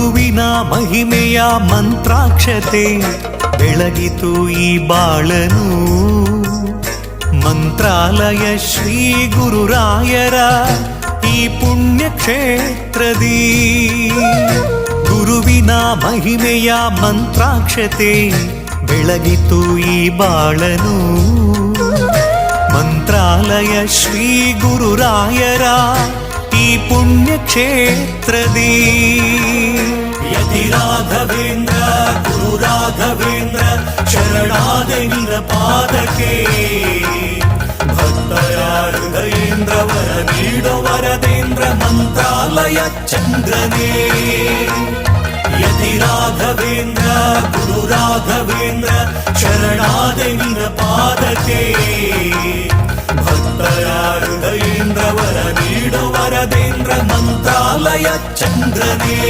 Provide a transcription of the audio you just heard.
ಗುರುವಿನ ಮಹಿಮೆಯ ಮಂತ್ರಾಕ್ಷತೆ ಬೆಳಗಿತು ಈ ಬಾಳನು. ಮಂತ್ರಾಲಯ ಶ್ರೀ ಗುರುರಾಯರ ಈ ಪುಣ್ಯ ಕ್ಷೇತ್ರದಿ ಗುರುವಿನ ಮಹಿಮೆಯ ಮಂತ್ರಾಕ್ಷತೆ ಬೆಳಗಿತು ಈ ಬಾಳನು. ಮಂತ್ರಾಲಯ ಶ್ರೀ ಗುರುರಾಯರ ಈ ಪುಣ್ಯ ಕ್ಷೇತ್ರದಿ ಯತಿ ರಾಘವೇಂದ್ರ ಗುರು ರಾಘವೇಂದ್ರ ಶರಣಾದೆ ನಿನ್ನ ಪಾದಕ್ಕೆ. ಭಕ್ತರ ಹೃದಯೇಂದ್ರ ವರ ನೀಡೋ ವರದೇಂದ್ರ ಮಂತ್ರಾಲಯ ಚಂದ್ರನೇ. ಯತಿ ರಾಘವೇಂದ್ರ ಗುರು ರಾಘವೇಂದ್ರ ಶರಣಾದೆ ನಿನ್ನ ಪಾದಕ್ಕೆ. ಭಕ್ತರ ಹೃದಯೇಂದ್ರ ವರ ನೀಡೋ ವರದೇಂದ್ರ ಮಂತ್ರಾಲಯ ಚಂದ್ರನೇ.